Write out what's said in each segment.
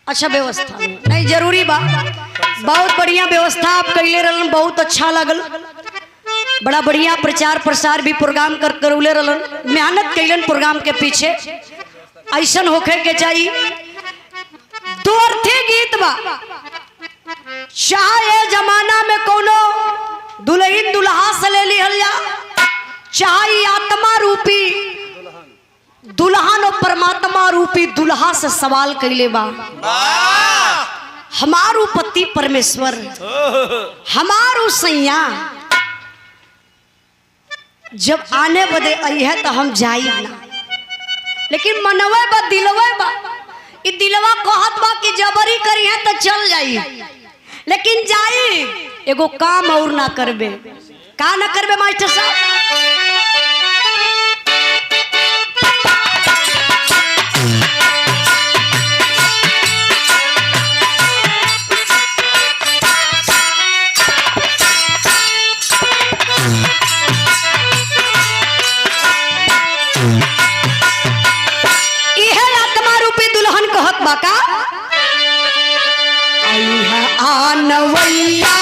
अच्छा व्यवस्था नहीं जरूरी बा, बहुत बढ़िया व्यवस्था आप कैले रहलन, बहुत अच्छा लगल। बड़ा बढ़िया प्रचार प्रसार भी प्रोग्राम करौले रहलन, मेहनत कैलन प्रोग्राम के पीछे। ऐसा होखे के चाहिए। दो अर्थी गीत बा, चाहे जमाना में कोनो दुल्हन दुल्हा से ले लिहल जा, चाहे आत्मा रूपी दुल्हन और परमात्मा रूपी दुल्हा से सवाल कैले बा। हमारू पति परमेश्वर, हमारू सैया जब आने बदे आई है तो हम जाई ना, लेकिन मनवे बा दिलवे बा, इ दिलवा कहत बा कि जबरी करी है तो चल जाई, लेकिन जाई एगो काम और ना करबे। का ना करबे मास्टर साहब? बाका आनवैया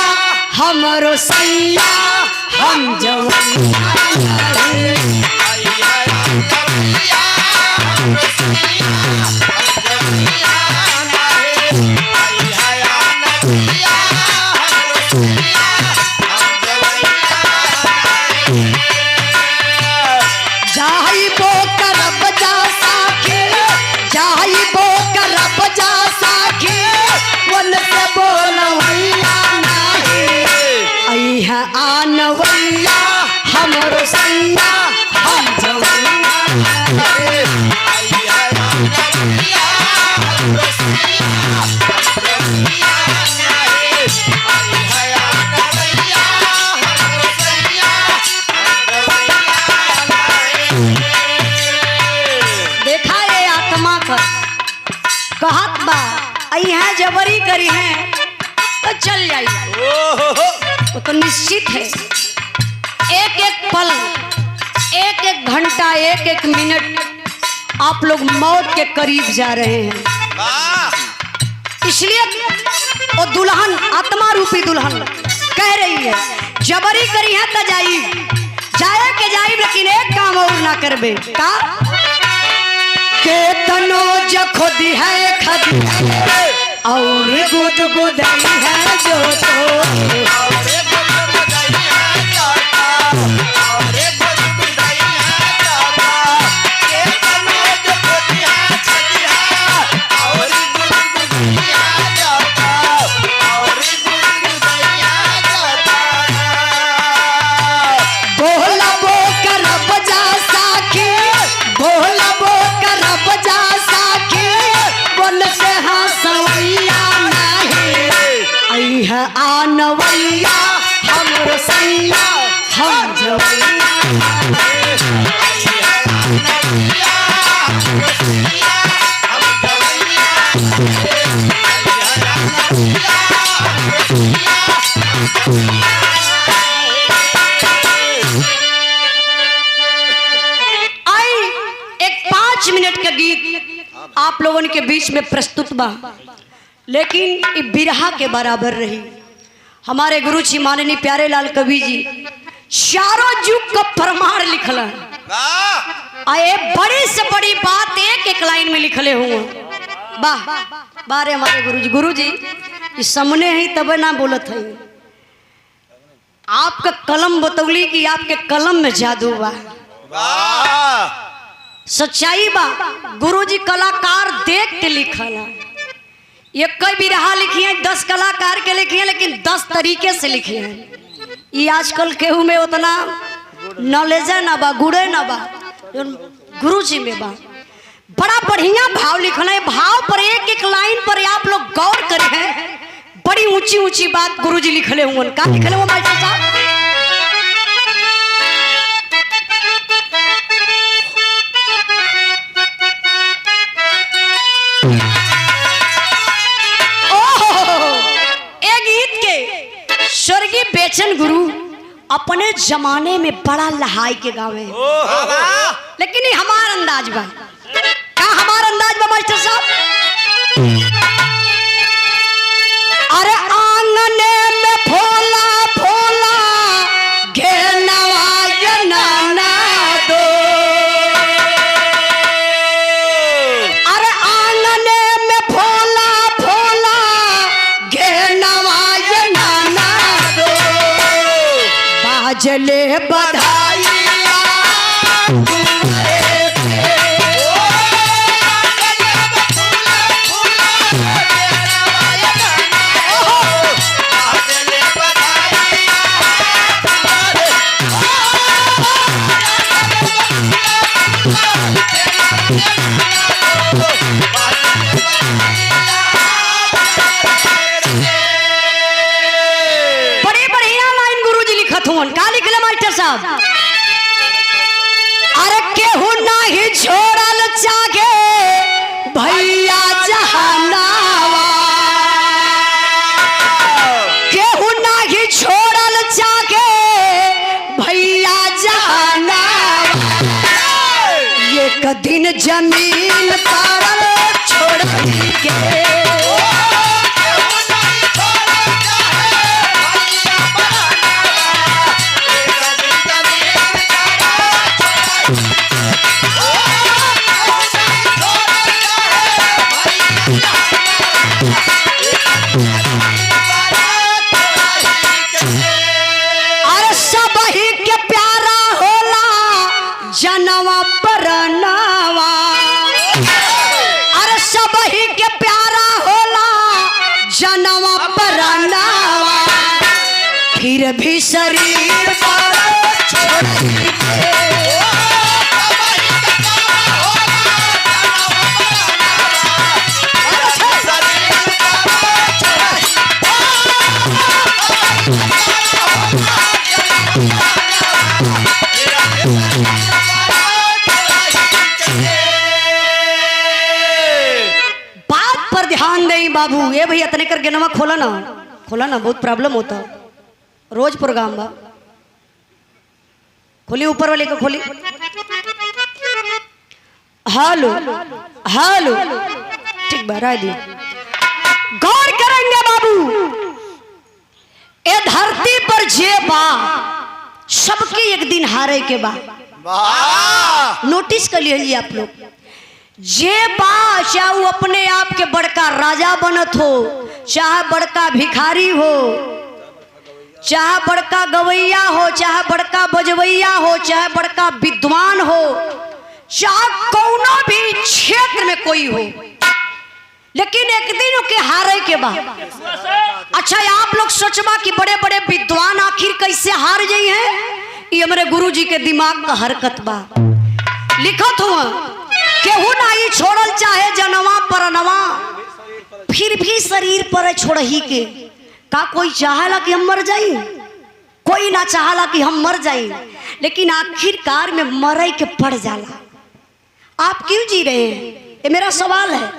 हमरो सैया हम जवैया आनवैया हमरो सैया हम देखा ये आत्मा कर कहत बा यहाँ जबरी करी है तो चल जाई, वो तो निश्चित है। एक एक पल, एक एक घंटा, एक एक मिनट आप लोग मौत के करीब जा रहे हैं। इसलिए वो दुल्हन आत्मा रूपी दुल्हन कह रही है जबरी करी है तो जाई, जाए के जाई, लेकिन एक काम और ना करबे। का के तनो जखोदी है खदी और गुद गुदई है जो तो आनवैया हमरो सैया हम जवैया। आई एक 5 मिनट का गीत आप लोगों के बीच में प्रस्तुत बा, लेकिन ये बिरहा के बराबर रही। हमारे गुरु जी माननीय प्यारे लाल कवि जी चारों युग का प्रमाण लिखला, आए बड़ी से बड़ी बात एक एक लाइन में लिखले हुए। वाह बारे हमारे गुरु जी इस सामने ही तब ना बोलत है। आपका कलम बतौली कि आपके कलम में जादू बा, सच्चाई बा। गुरु जी कलाकार देख के लिखला, ये कई बिरहा लिखी है 10 कलाकार के लिखी है, लेकिन 10 तरीके से लिखी है। ये आजकल केहू में उतना नॉलेज ना बा, गुड़े ना बा, गुरु जी में बा। बड़ा बढ़िया भाव लिखना है, भाव पर एक एक लाइन पर आप लोग गौर करे हैं। बड़ी ऊंची ऊंची बात गुरु जी लिखले हुए। का लिखले हुए मास्टर साहब? स्वर्गीय बेचन गुरु अपने जमाने में बड़ा लहाई के गावे, लेकिन ये हमार अंदाज बा। क्या हमार अंदाज बा मास्टर साहब? अरे आंगने में फूला फूला घेरनवा नाना दो, अरे आंगने में फूला फूला घेरनवा नाना दो, बाजले बधाई का लिखले मास्टर साहब? अरे केहू नाही छोड़ल चाहे भैया जहानावा, केहू नाही छोड़ल चाहे भैया जहानावा, एक दिन जमीन पर छोड़ के जनवा परनावा, अरे सब ही के प्यारा होला जनवा परनावा, फिर भी शरीर पर ध्यान दे बाबू। ये भैया तने करके नवा खोला ना बहुत प्रॉब्लम होता। रोज प्रोग्राम बा, खोली ऊपर वाले को खोली। हेलो हेलो ठीक बा, राय दी। गौर करेंगे बाबू, ए धरती पर जे बा सबके एक दिन हारे के बा। नोटिस कर लीजिए आप लोग, जे बा चाहे वो अपने आप के बड़का राजा बनत हो, चाहे बड़का भिखारी हो, चाहे बड़का गवैया हो, चाहे बड़का बजवैया हो, चाहे बड़का विद्वान हो, चाहे कौनो भी क्षेत्र में कोई हो, लेकिन एक दिन के हारे के बा। अच्छा आप लोग सोचबा कि बड़े बड़े विद्वान आखिर कैसे हार गई हैं? ये हमारे गुरु जी के दिमाग का हरकत बा। लिखत हुआ केहू नहीं छोड़ल चाहे जनवा परनवा, फिर भी शरीर पर छोड़ही के। का कोई चाहला कि हम मर जाई? कोई ना चाहला कि हम मर जाई, लेकिन आखिरकार में मरे के पड़ जाला। आप क्यों जी रहे हैं? ये मेरा सवाल है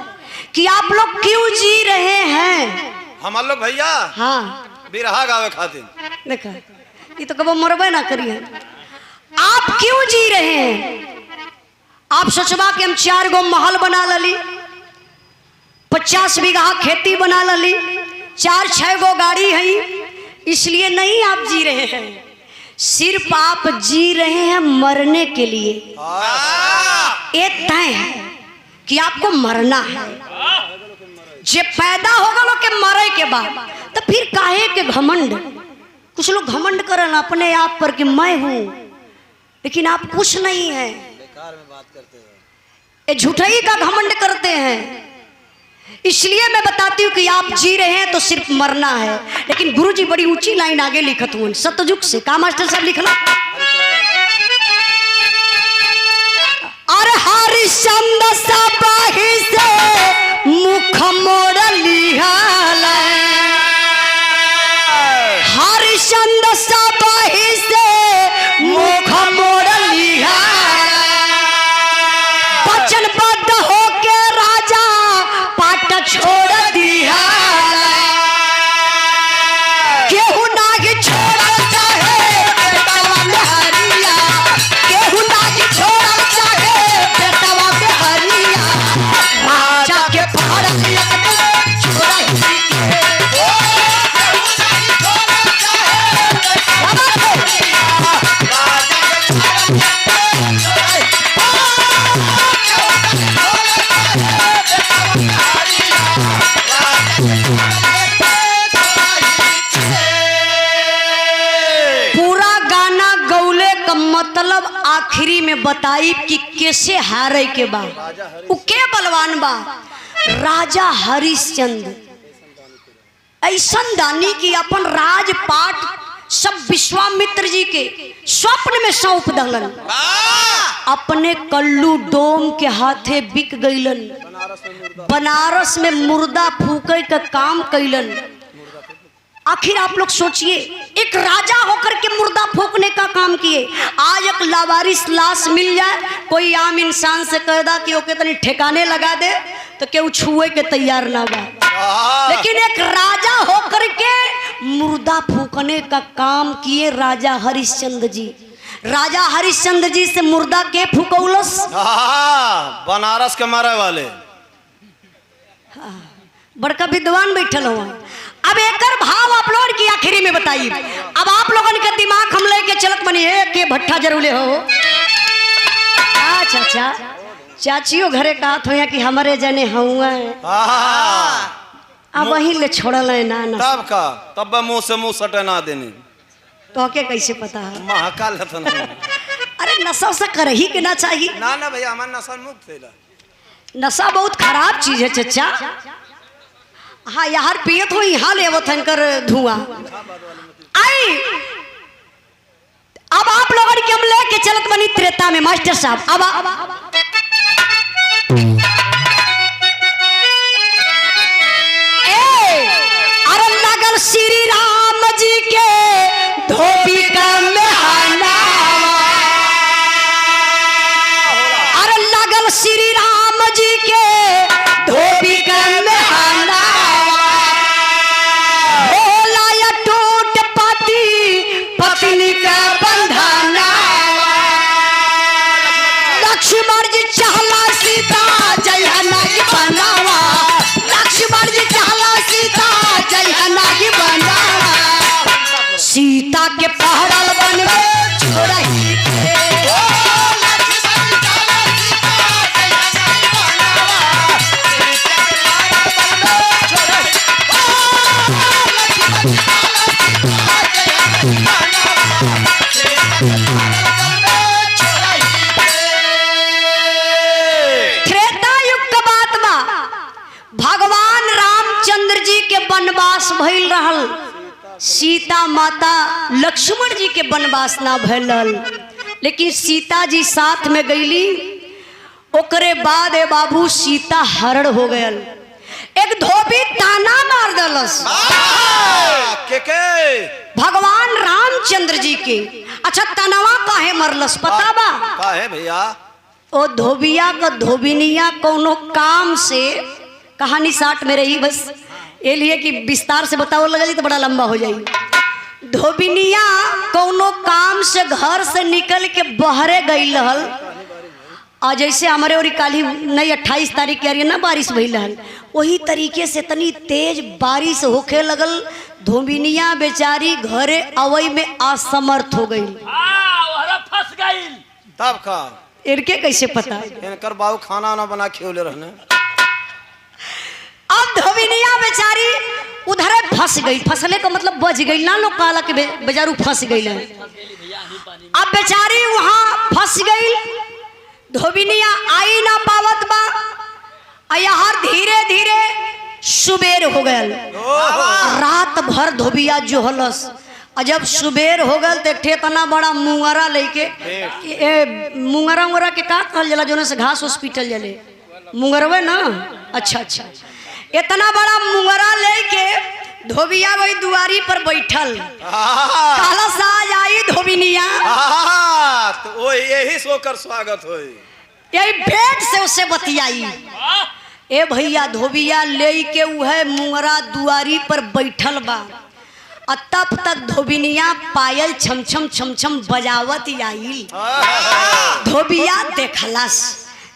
कि आप लोग क्यों जी रहे हैं? हम लोग भैया हाँ बिरहा गावे खातिर। देखा ये तो कब मरबे ना करिए। आप क्यों जी रहे हैं? आप सोचबा कि हम 4 गो महल बना लली, 50 बीघा खेती बना लली, 4-6 गो गाड़ी है, इसलिए नहीं आप जी रहे हैं। सिर्फ आप जी रहे हैं मरने के लिए। ये तय है कि आपको मरना है। जे पैदा होगा लोग के मरे के बाद, तो फिर काहे के घमंड? कुछ लोग घमंड करन अपने आप पर कि मैं हूं, लेकिन आप कुछ नहीं है। ये झूठाई का घमंड करते हैं। इसलिए मैं बताती हूँ कि आप जी रहे हैं तो सिर्फ मरना है। लेकिन गुरुजी बड़ी ऊंची लाइन आगे लिखत हुए सतयुग से। का मास्टर साहब लिखना? अरे हरिश्चंद्र सपाही से मुख मोड़ लिहाला, हरिश्चंद्र सपाही से मुख मोड़ लिहाला, वचनबद्ध होके राजा पाट छोड़ दिया, केहू नाही छोड़ चाहे का मतलब आखिरी में बताई कि कैसे हारे के बा। उ के बलवान बा? राजा हरिश्चंद्र। ऐसन दानी की अपन राजपाट सब विश्वामित्र जी के स्वप्न में सौंप दलन। अपने कल्लू डोम के हाथे बिक गईलन। बनारस में मुर्दा फूके का काम कैलन। आखिर आप लोग सोचिए, एक राजा होकर के मुर्दा फूकने का काम किए। आज एक लावारिस लाश मिल जाए, कोई आम इंसान से कह दा कि ओके तनी ठिकाने लगा दे तो केहू छुए के तैयार ना बा। लेकिन एक राजा होकर के मुर्दा फूकने का काम किए राजा हरिश्चंद्र जी। राजा हरिश्चंद्र जी से मुर्दा के फूकौलस? बनारस के मारे वाले बड़का विद्वान बैठल हुआ। अब एकर भाव आप लोगन की आखिरी में बताइए। अब आप लोगन के दिमाग हम लेके चलत बनी है के भट्ठा जरूले हो। अच्छा चाचियों घरे कहत हो कि हमारे जने हुआ अब वहीं ले छोड़ल है ना तब का तब मुंह से मुंह सटे ना देने तो के कैसे पता है? महाकाल अरे नशा से कर ही के ना चाहिए ना भैया हमारा नशा मुक्त है। नशा बहुत खराब चीज है चचा। हाँ यार पियत हो यहाँ ले कर धुआं आई। अब आप लोगों के हम लेके चलत बनी त्रेता में मास्टर साहब। अब अरे लगल श्री राम जी के धोबी का मेहना। अरे लगल श्री राम जी के धोबी का मेहना। पत्नी का बंधना। लक्ष्मण जी चाहला सीता जयहना की बनावा। लक्ष्मण जी चाहला सीता जयहना की बनावा। सीता के पहरल बन में छोड़ही के। त्रेता युग का बात बा। भगवान रामचंद्र जी के वनवास भइल रहल। सीता माता लक्ष्मण जी के वनवास ना भइल, लेकिन सीता जी साथ में गईली। ओकरे बाद ए बाबू सीता हरण हो गयल। एक धोबी ताना मार दलस के भगवान रामचंद्र जी के। अच्छा तनवा काहे मरलस पता बा? काहे भैया? ओ धोबिया का धोबिनिया कोनो काम से, कहानी साठ में रही बस ये लिए कि विस्तार से बताओ लगा तो बड़ा लंबा हो जाएगी। धोबिनिया कोनो काम से घर से निकल के बहरे गई रहल। और जैसे हमारे और काली नई 28 तारीख के ना बारिश भइल रहल, वही तरीके से तनी तेज बारिश होखे लगल। धोबिनिया बेचारी घरे अवई में असमर्थ हो गई। फंस गई। तब का इनके कैसे पता? इनकर बाबू खाना ना बना खियोले रहने। अब धोबिनिया बेचारी उधर फंस गई। फंसले का मतलब बच गई ना, लोग काला के बेचारू फंस गई है। अब बेचारी वहां फंस गई। धोबिनिया आई ना पावत बा। यहाँ धीरे धीरे सुबेर हो गयल। रात भर धोबिया जो हलस। और जब सुबेर हो गल तो ठेतना बड़ा मुंगरा लेके, मुंगरा उंगरा के का कहल जला जोने से घास हॉस्पिटल जले मुंगरवे ना। अच्छा इतना बड़ा मुंगरा लेके धोबिया वही दुआरी पर बैठल। काला साज आई धोबिनिया तो वो यही सोकर स्वागत होई। यही भेंट से उससे बतियाई। ए भैया धोबिया ले के उहे मुंगरा दुआरी पर बैठल बा। तब तक धोबिनिया पायल छम छम बजावत आई। धोबिया देखलस।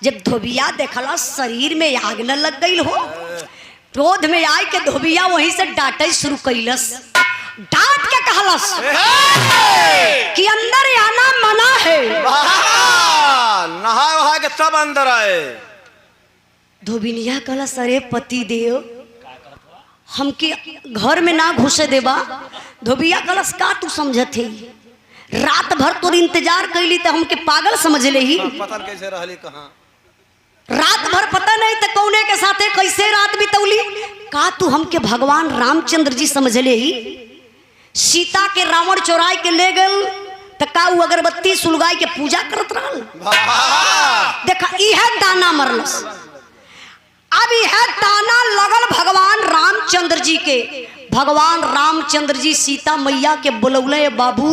जब धोबिया देखलस शरीर में आग न लग गई हो। क्रोध में आए के धोबिया वहीं से डांटे शुरू कैलस। डांट के कहलस कि अंदर आना मना है। नहा वहा के तब अंदर आए। धोबिनिया कहलस अरे पति देव हमके घर में ना घुसे देबा। धोबिया कहलस का तू समझत है? रात भर तो इंतजार कैली तो हमके पागल समझ ले ही। पता नहीं कैसे रहली कहाँ। रात भर पता नहीं तो कौने के साथे कैसे रात बितौली। का तू हमके भगवान रामचंद्र जी समझ ले ही। सीता के रावण चोराई के ले गल तो का उ अगरबत्ती सुलगाई के पूजा करत रहल। देखा यह दाना मरलस। अब यह दाना लगल भगवान रामचंद्र जी के। भगवान रामचंद्र जी सीता मैया के बुलौले बाबू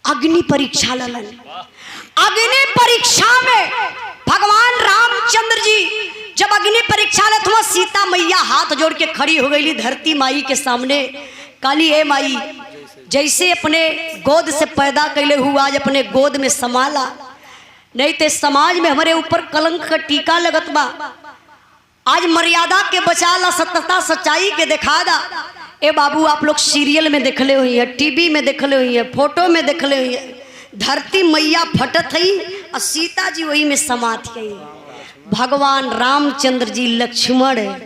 अग्नि परीक्षा ललन। अग्नि परीक्षा में भगवान रामचंद्र जी जब अग्नि परीक्षा ले तो सीता मैया हाथ जोड़ के खड़ी हो गई धरती माई के सामने। काली ए माई जैसे अपने गोद से पैदा कैले हुआ आज अपने गोद में समाला, नहीं तो समाज में हमारे ऊपर कलंक का टीका लगत बा। आज मर्यादा के बचाला, सत्यता सच्चाई के दिखा दा। ए बाबू आप लोग सीरियल में देखले हुई है, टीवी में देखले हुई है, फोटो में देखले हुई है। धरती मैया फटत है और सीता जी वही में समात है। भगवान रामचंद्र जी लक्ष्मण है।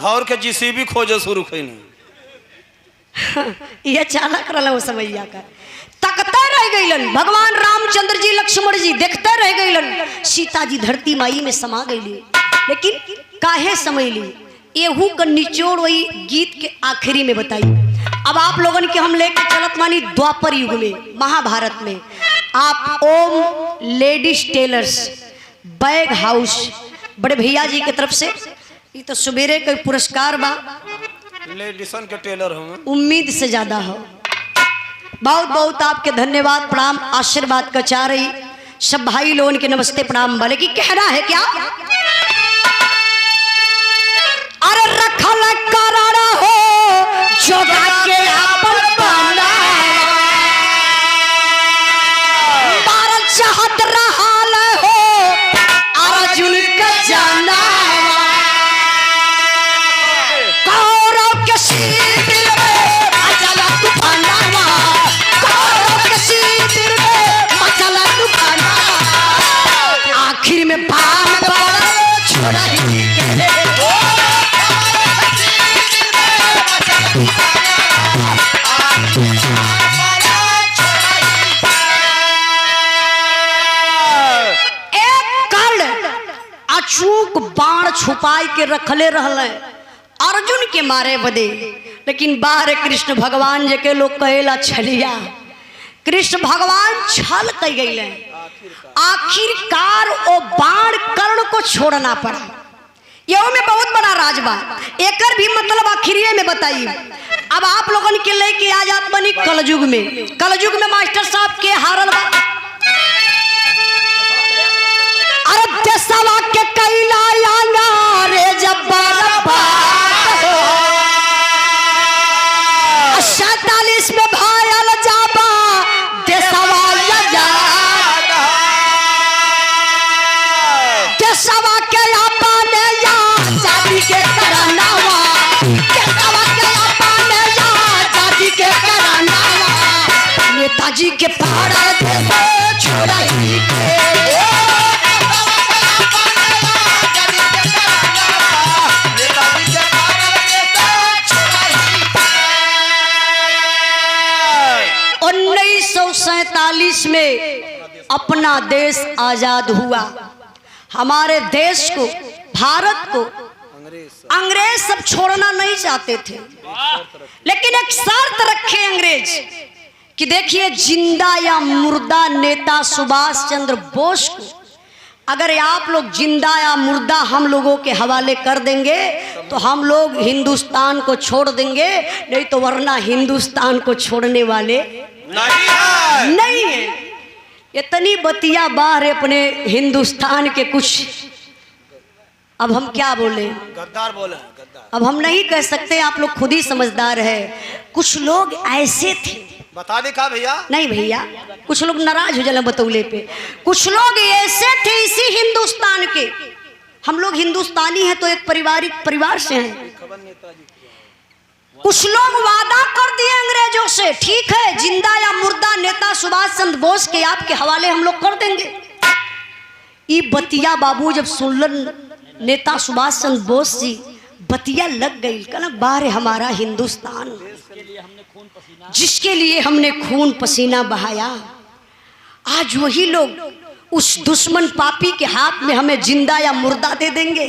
दौड़ के जीसीबी खोजे शुरू कैनी। यह चालक रहा समैया का तकते रह गईलन। भगवान रामचंद्र जी लक्ष्मण जी देखते रह गईलन। सीता जी धरती माई में समा गईली, लेकिन काहे समझली एहू का निचोड़ वही गीत के आखिरी में बताई। अब आप लोगन के हम लेके चलत मानी द्वापर युग में, महाभारत में। आप ओम लेडीज टेलर्स बैग हाउस बड़े भैया जी की तरफ से ये तो सवेरे का पुरस्कार बा। लेडीसन के टेलर हूँ, उम्मीद से ज्यादा हो। बहुत बहुत आपके धन्यवाद, प्रणाम, आशीर्वाद का चाह रही सब भाई लोगों के नमस्ते प्रणाम। भले की कहना है क्या? अरे रखल करारा हो जोगा के आपन बना, बारल चाहत रहाल हो अर्जुन का जाना। कौरव के शिविर में मचला तूफानवा, कौरव के शिविर में मचला तूफानवा। आखिर में बाण पड़ा छोड़ा ही के अचूक बाण छुपाई के रखले रहल अर्जुन के मारे बदे। लेकिन बाहर कृष्ण भगवान जे के लोग कहेला छलिया, कृष्ण भगवान छल कह गई। आखिरकार वो बाण कर्ण को छोड़ना पड़ा। यह में बहुत बड़ा राज बा, एकर भी मतलब आखिरी में बताइए। अब आप लोगन के लेके आ जात बनी कलयुग में। कलयुग में मास्टर साहब के हारल बा। अरे देशवा के कैला रे जब्बार 47 में भायल जाबा देशवा देशवा के अपने या जाति के करनावा, देशवा के अपने या जाति के करनावा। नेताजी के पहाड़ छोड़ा ही के में अपना देश आजाद हुआ। हमारे देश को, भारत को अंग्रेज सब छोड़ना नहीं चाहते थे, लेकिन एक शर्त रखे अंग्रेज कि देखिए जिंदा या मुर्दा नेता सुभाष चंद्र बोस को अगर आप लोग जिंदा या मुर्दा हम लोगों के हवाले कर देंगे तो हम लोग हिंदुस्तान को छोड़ देंगे, नहीं तो वरना हिंदुस्तान को छोड़ने वाले नहीं है। इतनी बतिया बाहर अपने हिंदुस्तान के कुछ, अब हम क्या बोले, गद्दार बोले गद्दार। अब हम नहीं कह सकते, आप लोग खुद ही समझदार है। कुछ लोग ऐसे थे, बता दे का भैया, नहीं भैया कुछ लोग नाराज हो जाए बतौले पे। कुछ लोग ऐसे थे इसी हिंदुस्तान के, हम लोग हिंदुस्तानी हैं तो एक पारिवारिक परिवार से हैं। कुछ लोग वादा कर दिए अंग्रेजों से, ठीक है जिंदा या मुर्दा नेता सुभाष चंद्र बोस के आपके हवाले हम लोग कर देंगे। ये बतिया बाबू जब सुनलन नेता सुभाष चंद्र बोस जी, बतिया लग गई, कहना बाहर हमारा हिंदुस्तान, जिसके लिए हमने खून पसीना बहाया, आज वही लोग उस दुश्मन पापी के हाथ में हमें जिंदा या मुर्दा दे देंगे।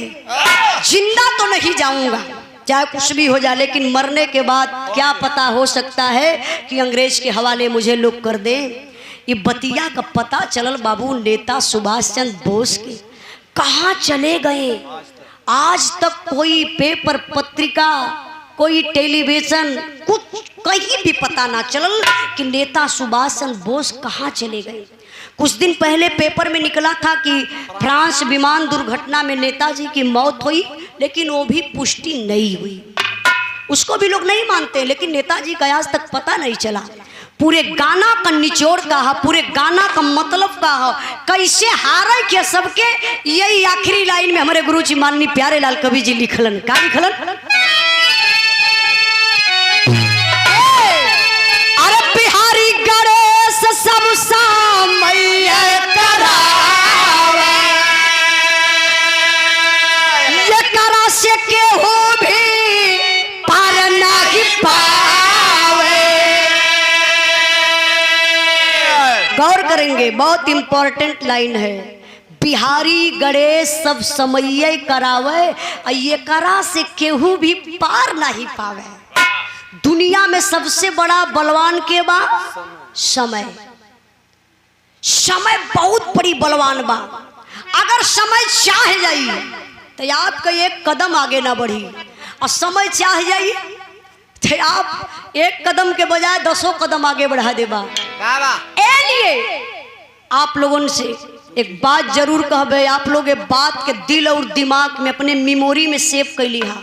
जिंदा तो नहीं जाऊंगा, चाहे कुछ भी हो जाए, लेकिन मरने के बाद क्या पता, हो सकता है कि अंग्रेज के हवाले मुझे लोग कर दें। ये बतिया का पता चलल बाबू नेता सुभाष चंद्र बोस के कहाँ चले गए। आज तक कोई पेपर पत्रिका, कोई टेलीविजन, कुछ कहीं भी पता ना चलल कि नेता सुभाष चंद्र बोस कहाँ चले गए। कुछ दिन पहले पेपर में निकला था कि फ्रांस विमान दुर्घटना में नेताजी की मौत हुई, लेकिन वो भी पुष्टि नहीं हुई। उसको भी लोग नहीं मानते, लेकिन नेताजी का आज तक पता नहीं चला। पूरे गाना का निचोड़ का है, पूरे गाना का मतलब का है, कैसे हारे के सबके। यही आखिरी लाइन में हमारे गुरुजी माननीय प्यारे लाल कवि जी लिखलन, का लिखलन, अरे बिहारी गणेश सब सामय करावे, ये करा से के हो भी पार नहीं पावे। गौर करेंगे, बहुत इंपॉर्टेंट लाइन है। बिहारी गणेश सब समये करावे, ये करा से केहू भी पार नहीं पावे। दुनिया में सबसे बड़ा बलवान के बा समय। समय बहुत बड़ी बलवान बा। अगर समय चाह जाई तो आपका एक कदम आगे ना बढ़ी, और समय चाह जाई तो आप एक कदम के बजाय 10 कदम आगे बढ़ा देबा। लिए आप लोगों से एक बात जरूर कहबे, आप लोग एक बात के दिल और दिमाग में अपने मेमोरी में सेव कर लिहा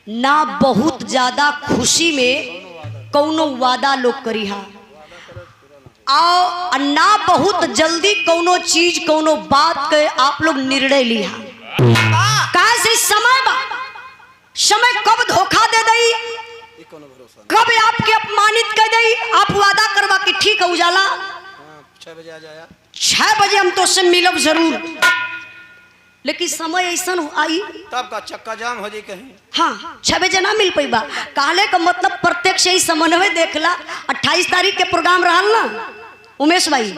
ना। बहुत ज्यादा खुशी में कौनो वादा लोग करिहा, और ना बहुत जल्दी कौनो चीज कौनो बात के आप लोग निर्णय लिहा। कहा से समय बा, समय कब धोखा दे दई, कब आपके अपमानित कर दई। आप वादा करवा कि ठीक है उजाला 6 बजे आ जाया, 6 बजे हम तो से मिलब जरूर, लेकिन समय ऐसा आई तब का चक्का जाम हो जाए कहीं। हाँ, 6 बजे ना मिल पैबा। कहले का मतलब प्रत्यक्ष ही समन्वय देखला। 28 तारीख के प्रोग्राम रहा ना उमेश भाई,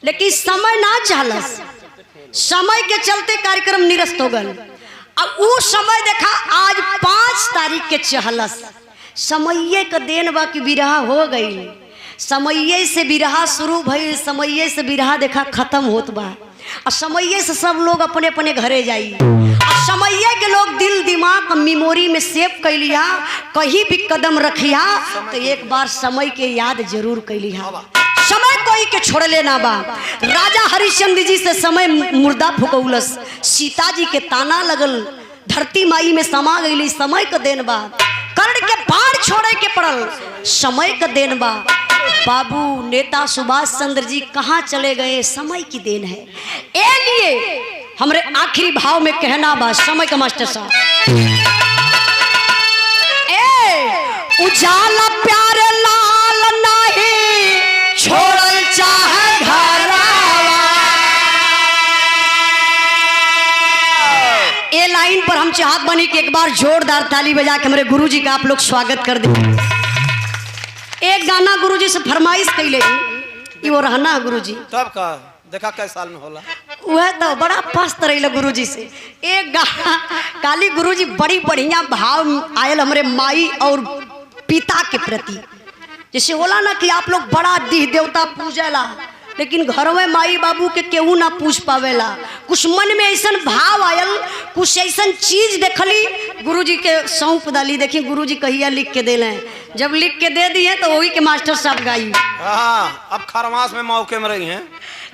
लेकिन समय ना चाहलस, समय के चलते कार्यक्रम निरस्त हो गए। अब वो समय देखा आज 5 तारीख के चहलस। समय का देन बा कि बिरहा हो गई, समय से बिरहा शुरू भई, समय से बिरहा देखा खत्म होत बा, और समय से सब लोग अपने अपने घरे जाई। और समय के लोग दिल दिमाग मेमोरी में सेव कर लिया, कहीं भी कदम रखिया तो एक बार समय के याद जरूर कर लिया। समय कोई के छोड़ लेना बा। राजा हरिश्चंद्र जी से समय मुर्दा फुकौलस, सीता जी के ताना लगल, धरती माई में समा गई। समय का देन बा। कर्ण के बाढ़ छोड़े के पड़ल, समय का देन बा। बाबू नेता सुभाष चंद्र जी कहाँ चले गए, समय की देन है। ए लिए हमरे आखिरी भाव में कहना बा समय का मास्टर साहब, ए उजाला प्यारे लाल नहीं छोड़ल चाहे घरवा। ए लाइन पर हम चाहत बनी कि एक बार जोरदार ताली बजा के हमारे गुरुजी का आप लोग स्वागत कर दें। एक गाना गुरुजी से फरमाइश कैले, वो रहना गुरुजी तब का देखा कै साल में होला, वह तो बड़ा पस्त रही गुरुजी से। एक गाना काली गुरुजी बड़ी बढ़िया भाव आयल हमारे माई और पिता के प्रति। जैसे होला ना कि आप लोग बड़ा देह देवता पूजेला, लेकिन घर में माई बाबू के केहू ना पूछ पावेला। कुछ मन में ऐसा भाव आयल, कुछ ऐसा चीज देखली, गुरुजी के सौंप डाली। देखिए गुरुजी कहिया लिख के दे लें, जब लिख के दे दिए तो वही के मास्टर साहब गाई। हाँ, अब खरमास में मौके में रही हैं,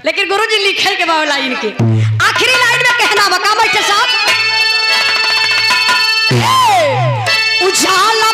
लेकिन गुरुजी लिखे के बाद लाइन के आखिरी लाइन में कहना बका मास्टर साहब, उजाला